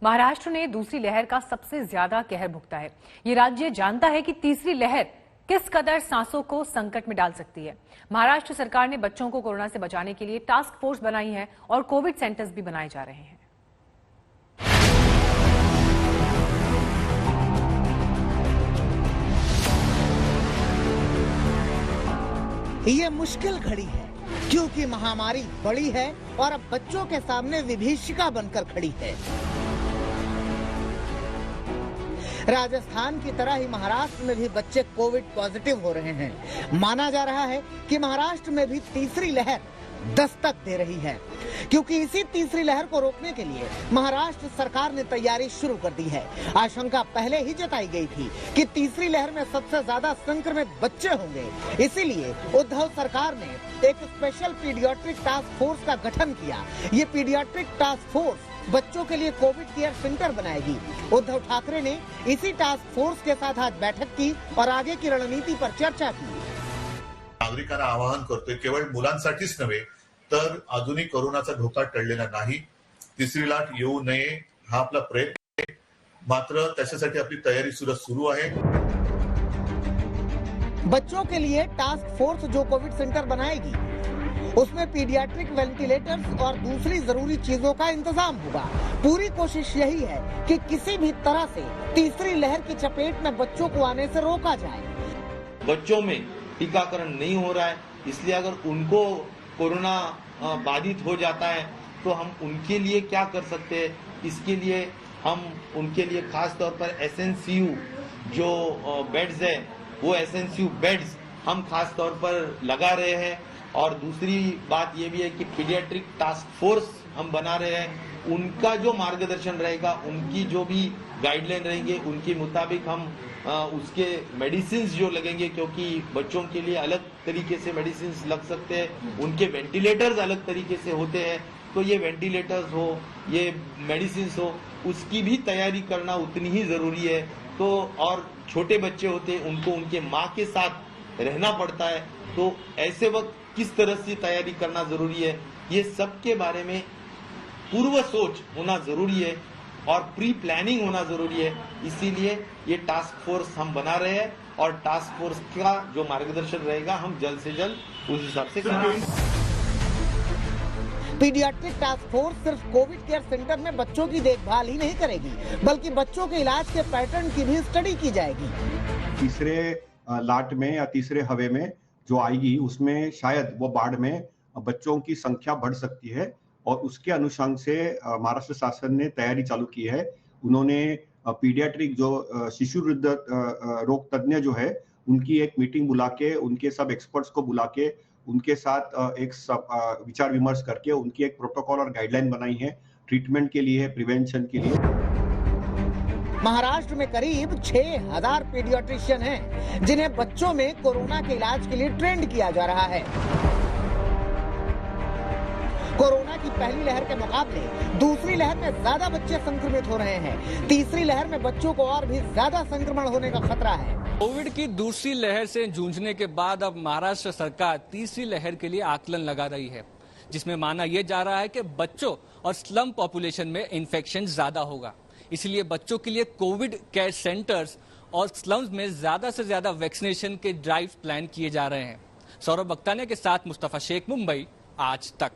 महाराष्ट्र ने दूसरी लहर का सबसे ज्यादा कहर भुगता है। ये राज्य जानता है कि तीसरी लहर किस कदर सांसों को संकट में डाल सकती है। महाराष्ट्र सरकार ने बच्चों को कोरोना से बचाने के लिए टास्क फोर्स बनाई है और कोविड सेंटर्स भी बनाए जा रहे हैं। ये मुश्किल घड़ी है क्योंकि महामारी बड़ी है और अब बच्चों के सामने विभीषिका बनकर खड़ी है। राजस्थान की तरह ही महाराष्ट्र में भी बच्चे कोविड पॉजिटिव हो रहे हैं। माना जा रहा है कि महाराष्ट्र में भी तीसरी लहर दस्तक दे रही है, क्योंकि इसी तीसरी लहर को रोकने के लिए महाराष्ट्र सरकार ने तैयारी शुरू कर दी है। आशंका पहले ही जताई गई थी कि तीसरी लहर में सबसे ज्यादा संक्रमित बच्चे होंगे। इसीलिए उद्धव सरकार ने एक स्पेशल पीडियाट्रिक टास्क फोर्स का गठन किया। ये पीडियाट्रिक टास्क फोर्स बच्चों के लिए कोविड केयर सेंटर बनाएगी। उद्धव ठाकरे ने इसी टास्क फोर्स के साथ आज बैठक की और आगे की रणनीति पर चर्चा की। नागरिकांना आवाहन करतोय, केवळ मुलांसाठीच नव्हे तर आधुनिक कोरोनाचा धोका टळलेला नाही, तिसरी लाट येऊ नये हा आपला प्रयत्न आहे। मात्र त्याच्यासाठी आपली तयारी सुरू आहे। बच्चों के लिए टास्क फोर्स जो कोविड सेंटर बनाएगी उसमें पीडियाट्रिक वेंटिलेटर्स और दूसरी जरूरी चीजों का इंतजाम होगा। पूरी कोशिश यही है कि किसी भी तरह से तीसरी लहर की चपेट में बच्चों को आने से रोका जाए। बच्चों में टीकाकरण नहीं हो रहा है, इसलिए अगर उनको कोरोना बाधित हो जाता है तो हम उनके लिए क्या कर सकते हैं, इसके लिए हम उनके लिए खास तौर पर एसएनसीयू जो बेड्स है वो एसएनसीयू बेड्स हम खास तौर पर लगा रहे हैं। और दूसरी बात ये भी है कि पीडियाट्रिक टास्क फोर्स हम बना रहे हैं। उनका जो मार्गदर्शन रहेगा, उनकी जो भी गाइडलाइन रहेंगे, उनके मुताबिक हम उसके मेडिसिन जो लगेंगे, क्योंकि बच्चों के लिए अलग तरीके से मेडिसिन लग सकते हैं, उनके वेंटिलेटर्स अलग तरीके से होते हैं। तो ये वेंटिलेटर्स हो, ये मेडिसिन हो, उसकी भी तैयारी करना उतनी ही जरूरी है। तो और छोटे बच्चे होते हैं, उनको उनके माँ के साथ रहना पड़ता है, तो ऐसे वक्त किस तरह से तैयारी करना जरूरी है, ये सब के बारे में पूर्व सोच होना जरूरी है और प्री प्लानिंग होना जरूरी है। इसीलिए ये टास्क फोर्स हम बना रहे हैं और टास्क फोर्स का जो मार्गदर्शन रहेगा हम जल्द से जल्द उस हिसाब से करेंगे। पीडियाट्रिक टास्क फोर्स सिर्फ कोविड केयर सेंटर में बच्चों की देखभाल ही नहीं करेगी, बल्कि बच्चों के इलाज के पैटर्न की भी स्टडी की जाएगी। तीसरे लाट में या तीसरे हवे में जो आएगी उसमें शायद वो बाढ़ में बच्चों की संख्या बढ़ सकती है और उसके अनुषंग से महाराष्ट्र शासन ने तैयारी चालू की है। उन्होंने पीडियाट्रिक जो शिशु रोग तज्ञ जो है उनकी एक मीटिंग बुला के, उनके सब एक्सपर्ट्स को बुला के उनके साथ एक विचार विमर्श करके उनकी एक प्रोटोकॉल और गाइडलाइन बनाई है ट्रीटमेंट के लिए, प्रिवेंशन के लिए। महाराष्ट्र में करीब 6000 पीडियाट्रिशियन हैं, जिन्हें बच्चों में कोरोना के इलाज के लिए ट्रेंड किया जा रहा है। कोरोना की पहली लहर के मुकाबले दूसरी लहर में ज्यादा बच्चे संक्रमित हो रहे हैं। तीसरी लहर में बच्चों को और भी ज्यादा संक्रमण होने का खतरा है। कोविड की दूसरी लहर से जूझने के बाद अब महाराष्ट्र सरकार तीसरी लहर के लिए आकलन लगा रही है, जिसमें माना यह जा रहा है कि बच्चों और स्लम पॉपुलेशन में इन्फेक्शन ज्यादा होगा। इसलिए बच्चों के लिए कोविड केयर सेंटर्स और स्लम्स में ज्यादा से ज्यादा वैक्सीनेशन के ड्राइव प्लान किए जा रहे हैं। सौरभ बख्तानिया के साथ मुस्तफा शेख, मुंबई आज तक।